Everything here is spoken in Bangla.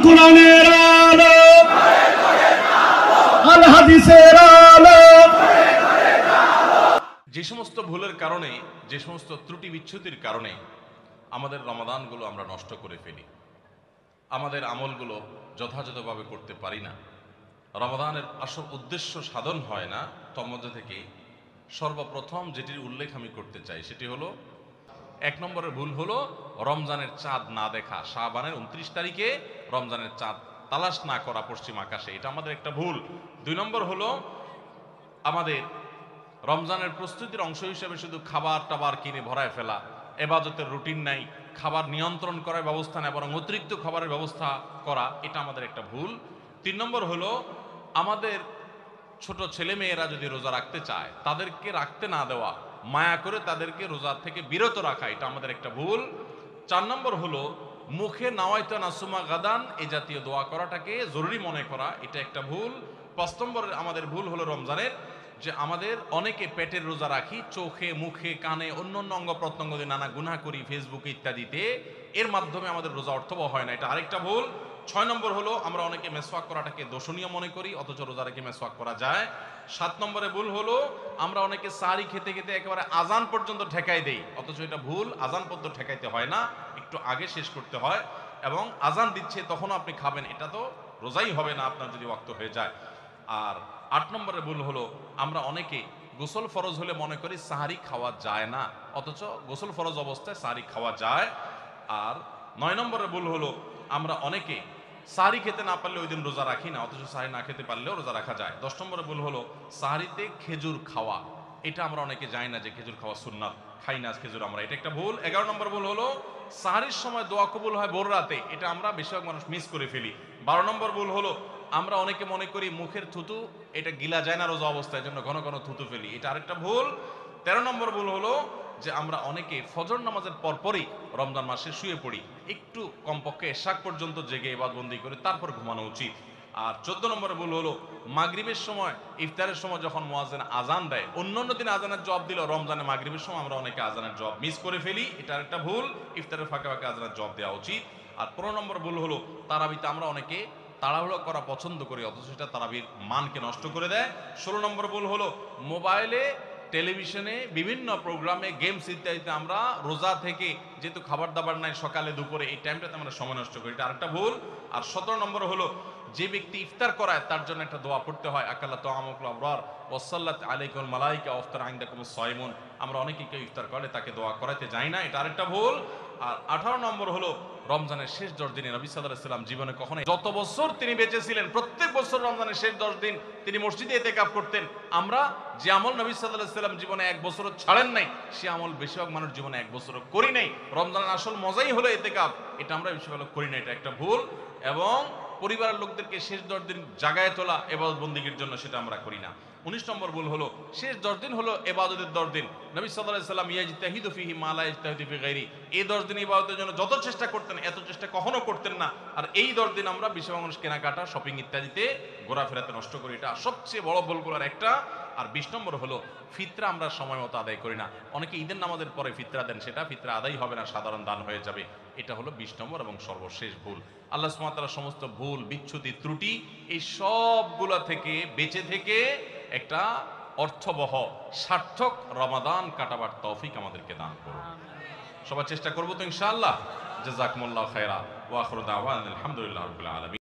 কোরআনের আলো, আল হাদিসের আলো। যে সমস্ত ভুলের কারণে, যে সমস্ত ত্রুটি বিচ্ছুতির কারণে আমাদের রমাদানগুলো আমরা নষ্ট করে ফেলি, আমাদের আমলগুলো যথাযথভাবে করতে পারি না, রমাদানের আসল উদ্দেশ্য সাধন হয় না, তার মধ্যে থেকে সর্বপ্রথম যেটির উল্লেখ আমি করতে চাই সেটি হলো, 1 নম্বরের ভুল হলো রমজানের চাঁদ না দেখা। শাবানের 29 তারিখে রমজানের চাঁদ তালাশ না করা পশ্চিম আকাশে, এটা আমাদের একটা ভুল। 2 নম্বর হলো আমাদের রমজানের প্রস্তুতির অংশ হিসেবে শুধু খাবার টাবার কিনে ভরায় ফেলা, এবাদতের রুটিন নাই, খাবার নিয়ন্ত্রণ করার ব্যবস্থা নেই, বরং অতিরিক্ত খাবারের ব্যবস্থা করা, এটা আমাদের একটা ভুল। 3 নম্বর হলো আমাদের ছোট ছেলে মেয়েরা যদি রোজা রাখতে চায় তাদেরকে রাখতে না দেওয়া, মায়া করে তাদেরকে রোজা থেকে বিরত রাখা, এটা আমাদের একটা ভুল। 4 নম্বর হলো মুখে নাওয়াইতা নাসুমা গাদান এই জাতীয় দোয়া করাটাকে জরুরি মনে করা, এটা একটা ভুল। 5 নম্বরের আমাদের ভুল হলো রমজানের যে আমাদের অনেকে পেটের রোজা রাখি, চোখে মুখে কানে অন্য অন্য অঙ্গ প্রত্যঙ্গ দিয়ে নানা গুনাহ করি ফেসবুকে ইত্যাদিতে, এর মাধ্যমে আমাদের রোজা অর্থবহ হয় না, এটা আরেকটা ভুল। 6 নম্বর হলো আমরা অনেকে মেসওয়াক করাটাকে দোষণীয় মনে করি, অথচ রোজা রেখে মেসওয়াক করা যায়। 7 নম্বরে ভুল হলো আমরা অনেকে সাহারি খেতে খেতে একেবারে আজান পর্যন্ত ঠেকাই দেই, অথচ এটা ভুল, আজান পর্যন্ত ঠেকাইতে হয় না, একটু আগে শেষ করতে হয়, এবং আজান দিচ্ছে তখনও আপনি খাবেন, এটা তো রোজাই হবে না আপনার যদি ওয়াক্ত হয়ে যায়। আর 8 নম্বরে ভুল হলো আমরা অনেকে গোসল ফরজ হলে মনে করি সাহারি খাওয়া যায় না, অথচ গোসল ফরজ অবস্থায় সাহারি খাওয়া যায়। আর 9 নম্বরে ভুল হলো আমরা অনেকে সাহারি খেতে না পারলে ওই দিন রোজা রাখি না, অথচ সাহারি না খেতে পারলেও রোজা রাখা যায়। 10 নম্বরে ভুল হলো সাহারিতে খেজুর খাওয়া, এটা আমরা অনেকে জানি না যে খেজুর খাওয়া সুন্নাত, খাই না খেজুর আমরা, এটা একটা ভুল। 11 নম্বর ভুল হলো সাহারির সময় দোয়া কবুল হয় ভোর রাতে, এটা আমরা বেশিরভাগ মানুষ মিস করে ফেলি। 12 নম্বর ভুল হলো আমরা অনেকে মনে করি মুখের থুতু এটা গিলা যায় না রোজা অবস্থায়, জন্য ঘন ঘন থুতু ফেলি, এটা আরেকটা ভুল। 13 নম্বর ভুল হলো যে আমরা অনেকে ফজর নামাজের পরপরই রমজান মাসে শুয়ে পড়ি, একটু কমপক্ষে এশাক পর্যন্ত জেগে ইবাদতবন্দি করে তারপর ঘুমানো উচিত। আর 14 নম্বরে ভুল হলো মাগরিবের সময় ইফতারের সময় যখন মুয়াজ্জিন আজান দেয়, অন্যান্য দিন আজানের জবাব দিল, রমজানে মাগরিবের সময় আমরা অনেকে আজানের জবাব মিস করে ফেলি, এটা একটা ভুল, ইফতারের ফাঁকে ফাঁকে আজানের জবাব দেওয়া উচিত। আর 15 নম্বর ভুল হলো তারাবিতে আমরা অনেকে তাড়াহুড়ো করা পছন্দ করি, অথচ সেটা তারাবির মানকে নষ্ট করে দেয়। 16 নম্বর ভুল হলো মোবাইলে টেলিভিশনে বিভিন্ন প্রোগ্রামে গেমস ইত্যাদিতে আমরা রোজা থেকে যেহেতু খাবার দাবার নাই সকালে দুপুরে এই টাইমটাতে আমরা সময় নষ্ট করি, এটা আরেকটা ভুল। আর 17 নম্বর হলো যে ব্যক্তি ইফতার করায় তার জন্য একটা দোয়া পড়তে হয়, আকাল্লা তাআমুকুল আবরার ওয়াসাল্লাত আলাইকুল মালাইকা ওয়াফতার ইনদাকুমুস সাইমুন, আমরা অনেকেই কেউ ইফতার করলে তাকে দোয়া করাতে যাই না, এটা আরেকটা ভুল। আর 18 নম্বর হলো রমজানের শেষ 10 দিনে নবী সাল্লাল্লাহু আলাইহি ওয়াসাল্লাম জীবনে কখনো, যত বছর তিনি বেঁচে ছিলেন প্রত্যেক বছর রমজানের শেষ 10 দিন তিনি মসজিদে ইতিকাফ করতেন। আমরা যে আমল নবী সাল্লাল্লাহু আলাইহি ওয়াসাল্লাম জীবনে 1 বছরও ছাড়েন নাই, সে আমল বেশিরভাগ মানুষ জীবনে 1 বছরও করি নাই। রমজানের আসল মজাই হলো ইতিকাফ, এটা আমরা বেশিরভাগ করি না, এটা একটা ভুল। এবং পরিবারের লোকদেরকে শেষ 10 দিন জাগায় তোলা ইবাদত বন্দেগীর জন্য, সেটা আমরা করি না। 19 নম্বর ভুল হলো শেষ 10 দিন হলো ইবাদতের 10 দিন, নবী সাল্লাল্লাহু আলাইহি ওয়াসাল্লাম ইয়াজতাহিদু ফিহি মা লা ইয়াজতাহিদু ফি গায়রি, এই 10 দিন ইবাদতের জন্য যত চেষ্টা করতেন এত চেষ্টা কখনো করতেন না, আর এই 10 দিন আমরা বেশিরভাগ মানুষ কেনাকাটা শপিং ইত্যাদিতে ঘোরাফেরাতে নষ্ট করি, এটা সবচেয়ে বড় ভুলগুলোর একটা। আর 20 নম্বর হলো ফিতরা আমরা সময় মতো আদায় করি না, অনেকে ঈদের নামাজের পরে ফিতরা দেন, সেটা ফিতরা আদায় হবে না, সাধারণ দান হয়ে যাবে, এটা হলো 20 নম্বর এবং সর্বশেষ ভুল। আল্লাহ সুবহানাহু ওয়া তাআলা সমস্ত ভুল বিচ্যুতি ত্রুটি এই সবগুলা থেকে বেঁচে থেকে একটা অর্থবহ সার্থক রমাদান কাটাবার তৌফিক আমাদেরকে দান করুন। সবাই চেষ্টা করবো তো ইনশাআল্লাহ। জাযাকুমুল্লাহু খায়রা ওয়া আখিরু দাওয়ানা আলহামদুলিল্লাহি রাব্বিল আলামিন।